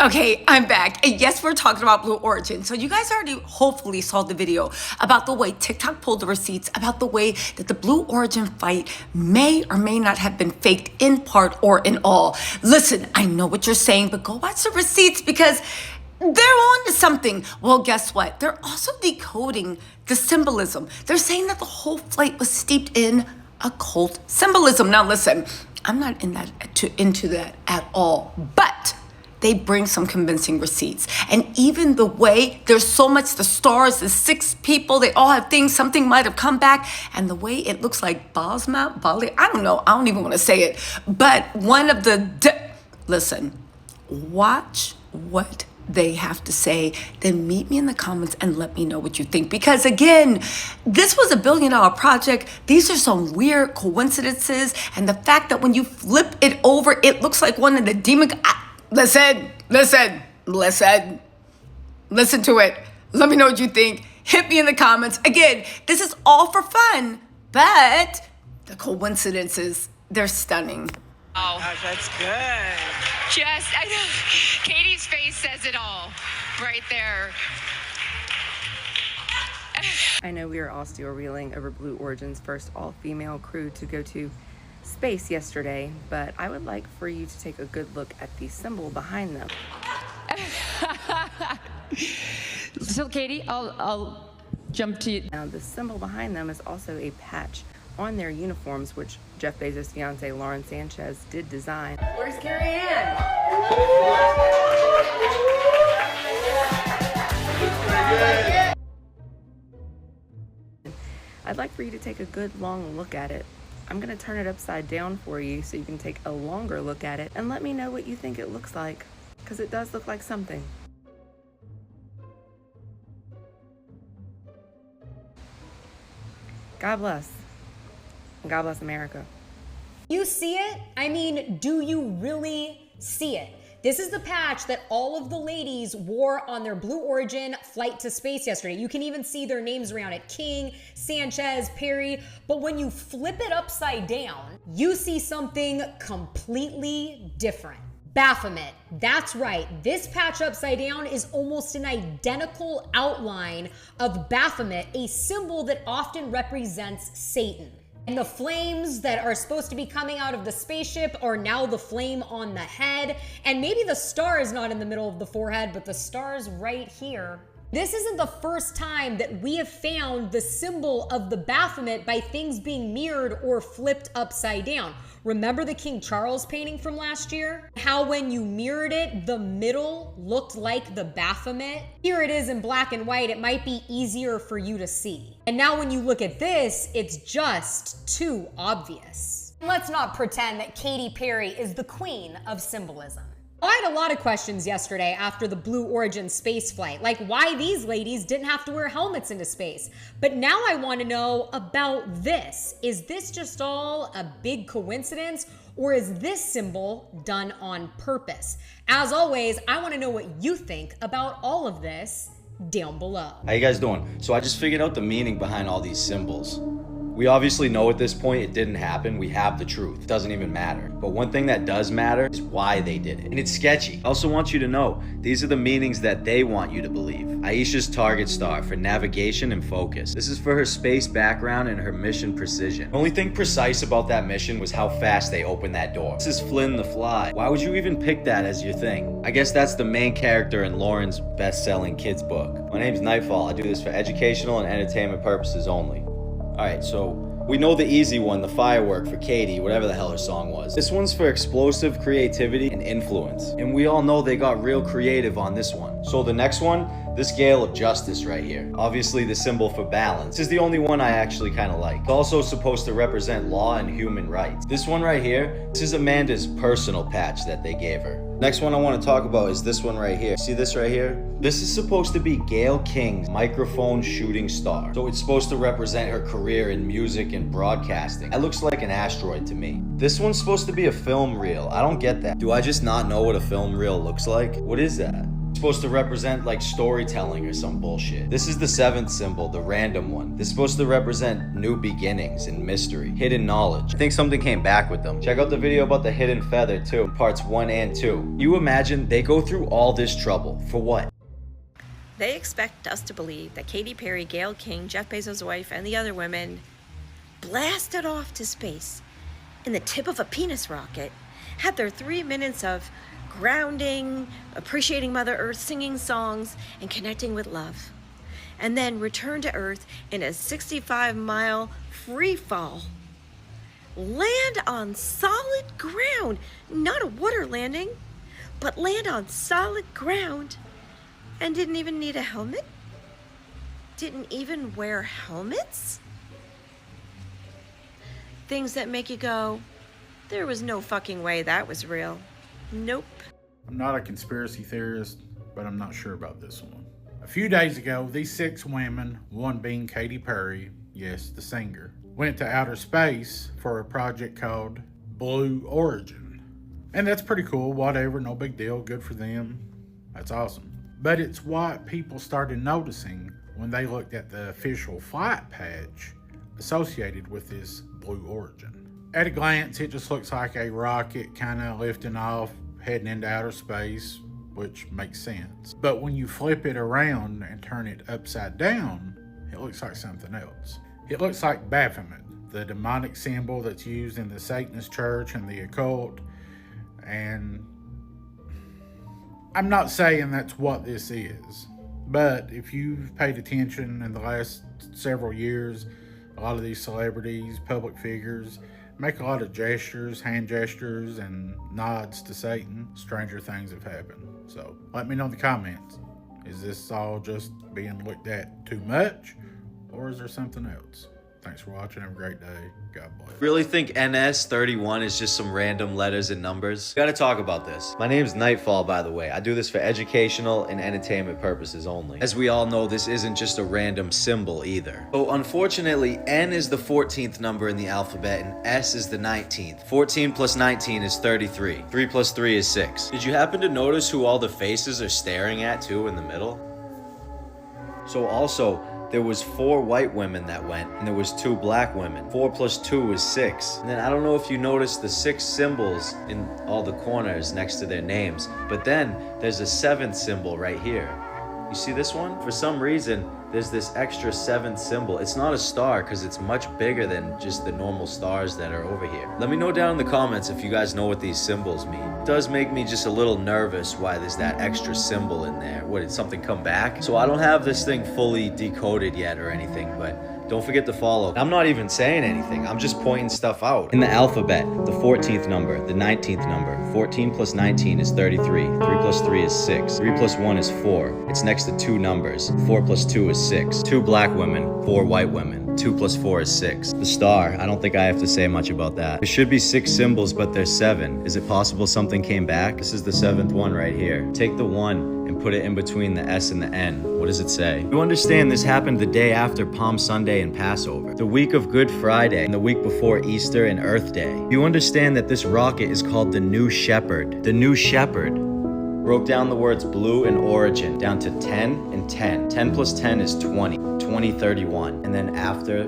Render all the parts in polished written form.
Okay, I'm back. And yes, we're talking about Blue Origin. So you guys already hopefully saw the video about the way TikTok pulled the receipts, about the way that the Blue Origin fight may or may not have been faked in part or in all. Listen, I know what you're saying, but go watch the receipts because they're on to something. Well, guess what? They're also decoding the symbolism. They're saying that the whole flight was steeped in occult symbolism. Now listen, I'm not into that at all, but they bring some convincing receipts. And even the way there's so much, the stars, the 6 people, they all have things, something might have come back. And the way it looks like Bali, I don't know, I don't even want to say it. But one of listen, watch what they have to say, then meet me in the comments and let me know what you think. Because again, this was $1 billion project. These are some weird coincidences. And the fact that when you flip it over, it looks like one of the demon... Listen to it. Let me know what you think. Hit me in the comments. Again, this is all for fun, but the coincidences, they're stunning. Oh, gosh, that's good. I know. Katie's face says it all right there. I know we are all still reeling over Blue Origin's first all-female crew to go to space yesterday, but I would like for you to take a good look at the symbol behind them. So Katie, I'll jump to you. Now the symbol behind them is also a patch on their uniforms, which Jeff Bezos' fiance Lauren Sanchez did design. Where's Carrie Ann? I'd like for you to take a good long look at it. I'm going to turn it upside down for you so you can take a longer look at it and let me know what you think it looks like, because it does look like something. God bless. And God bless America. You see it? I mean, do you really see it? This is the patch that all of the ladies wore on their Blue Origin flight to space yesterday. You can even see their names around it: King, Sanchez, Perry. But when you flip it upside down, you see something completely different. Baphomet. That's right. This patch upside down is almost an identical outline of Baphomet, a symbol that often represents Satan. And the flames that are supposed to be coming out of the spaceship are now the flame on the head. And maybe the star is not in the middle of the forehead, but the star's right here. This isn't the first time that we have found the symbol of the Baphomet by things being mirrored or flipped upside down. Remember the King Charles painting from last year? How when you mirrored it, the middle looked like the Baphomet? Here it is in black and white. It might be easier for you to see. And now when you look at this, it's just too obvious. Let's not pretend that Katy Perry is the queen of symbolism. I had a lot of questions yesterday after the Blue Origin space flight, like why these ladies didn't have to wear helmets into space. But now I want to know about this. Is this just all a big coincidence, or is this symbol done on purpose? As always, I want to know what you think about all of this down below. How you guys doing? So I just figured out the meaning behind all these symbols. We obviously know at this point it didn't happen. We have the truth. It doesn't even matter. But one thing that does matter is why they did it. And it's sketchy. I also want you to know, these are the meanings that they want you to believe. Aisha's target star for navigation and focus. This is for her space background and her mission precision. The only thing precise about that mission was how fast they opened that door. This is Flynn the Fly. Why would you even pick that as your thing? I guess that's the main character in Lauren's best-selling kids book. My name's Nightfall. I do this for educational and entertainment purposes only. Alright, so we know the easy one, the firework for Katie, whatever the hell her song was. This one's for explosive creativity and influence. And we all know they got real creative on this one. So the next one, this Gale of Justice right here. Obviously the symbol for balance. This is the only one I actually kind of like. It's also supposed to represent law and human rights. This one right here, this is Amanda's personal patch that they gave her. Next one I want to talk about is this one right here. See this right here? This is supposed to be Gayle King's microphone shooting star. So it's supposed to represent her career in music and broadcasting. That looks like an asteroid to me. This one's supposed to be a film reel. I don't get that. Do I just not know what a film reel looks like? What is that? It's supposed to represent like storytelling or some bullshit. This is the 7th symbol, the random one. This is supposed to represent new beginnings and mystery, hidden knowledge. I think something came back with them. Check out the video about the hidden feather too, parts 1 and 2. You imagine they go through all this trouble for what? They expect us to believe that Katy Perry, Gayle King, Jeff Bezos' wife, and the other women blasted off to space in the tip of a penis rocket, had their 3 minutes of grounding, appreciating Mother Earth, singing songs, and connecting with love, and then returned to Earth in a 65-mile free fall. Land on solid ground, not a water landing, but land on solid ground, and didn't even need a helmet? Didn't even wear helmets? Things that make you go, there was no fucking way that was real. Nope. I'm not a conspiracy theorist, but I'm not sure about this one. A few days ago, these 6 women, one being Katy Perry, yes, the singer, went to outer space for a project called Blue Origin. And that's pretty cool, whatever, no big deal, good for them. That's awesome. But it's what people started noticing when they looked at the official flight patch associated with this Blue Origin. At a glance, it just looks like a rocket kind of lifting off, heading into outer space, which makes sense. But when you flip it around and turn it upside down, it looks like something else. It looks like Baphomet, the demonic symbol that's used in the Satanist church and the occult. And I'm not saying that's what this is, but if you've paid attention in the last several years, a lot of these celebrities, public figures, make a lot of gestures, hand gestures, and nods to Satan. Stranger things have happened. So let me know in the comments. Is this all just being looked at too much, or is there something else? Thanks for watching. Have a great day. God bless. Really think NS31 is just some random letters and numbers? Gotta talk about this. My name's Nightfall, by the way. I do this for educational and entertainment purposes only. As we all know, this isn't just a random symbol either. So unfortunately, N is the 14th number in the alphabet and S is the 19th. 14 plus 19 is 33. 3 plus 3 is 6. Did you happen to notice who all the faces are staring at too in the middle? So also, there was 4 white women that went, and there was 2 black women. 4 plus 2 is 6. And then I don't know if you noticed the 6 symbols in all the corners next to their names, but then there's a 7th symbol right here. You see this one? For some reason, there's this extra 7th symbol. It's not a star because it's much bigger than just the normal stars that are over here. Let me know down in the comments if you guys know what these symbols mean. It does make me just a little nervous why there's that extra symbol in there. What, did something come back? So I don't have this thing fully decoded yet or anything, but don't forget to follow. I'm not even saying anything. I'm just pointing stuff out. In the alphabet, the 14th number, the 19th number, 14 plus 19 is 33. 3 plus 3 is 6. 3 plus 1 is 4. It's next to 2 numbers. 4 plus 2 is 6. 2 black women, 4 white women. 2 plus 4 is 6. The star, I don't think I have to say much about that. There should be 6 symbols, but there's 7. Is it possible something came back? This is the 7th one right here. Take the 1 and put it in between the S and the N. What does it say? You understand this happened the day after Palm Sunday and Passover, the week of Good Friday, and the week before Easter and Earth Day. You understand that this rocket is called the New Shepherd. The New Shepherd. Broke down the words blue and origin down to 10 and 10. 10 plus 10 is 20. 20, 31. And then after,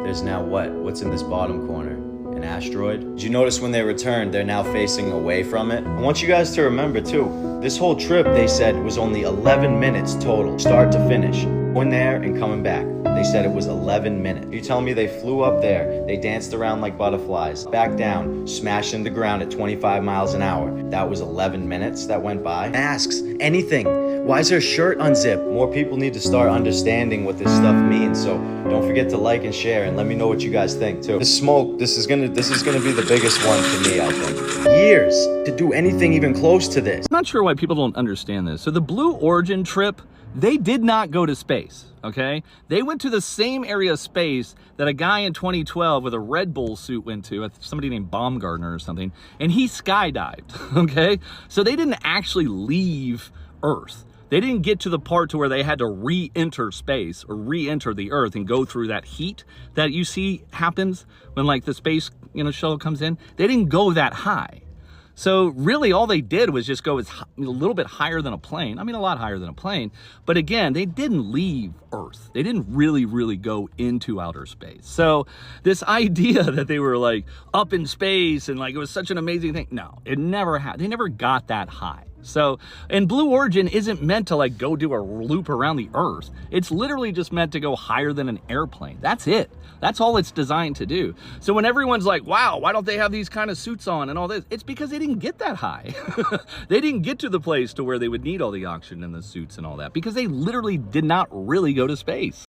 there's now what? What's in this bottom corner? An asteroid? Did you notice when they returned, they're now facing away from it? I want you guys to remember too, this whole trip, they said, was only 11 minutes total, start to finish. Going there and coming back. They said it was 11 minutes. You're telling me they flew up there, they danced around like butterflies, back down, smashed into the ground at 25 miles an hour. That was 11 minutes that went by? Asks anything. Why is her shirt unzipped? More people need to start understanding what this stuff means, so don't forget to like and share and let me know what you guys think too. This smoke, this is gonna be the biggest one for me, I think. Years to do anything even close to this. I'm not sure why people don't understand this. So the Blue Origin trip, they did not go to space, okay? They went to the same area of space that a guy in 2012 with a Red Bull suit went to, somebody named Baumgartner or something, and he skydived, okay? So they didn't actually leave Earth. They didn't get to the part to where they had to re-enter space or re-enter the Earth and go through that heat that you see happens when like the space, shuttle comes in. They didn't go that high. So really all they did was just go a little bit higher than a plane. I mean, a lot higher than a plane. But again, they didn't leave Earth. They didn't really go into outer space. So this idea that they were like up in space and like it was such an amazing thing. No, it never had. They never got that high. So, and Blue Origin isn't meant to like go do a loop around the Earth. It's literally just meant to go higher than an airplane. That's it. That's all it's designed to do. So when everyone's like, wow, why don't they have these kind of suits on and all this? It's because they didn't get that high. They didn't get to the place to where they would need all the oxygen and the suits and all that because they literally did not really go to space.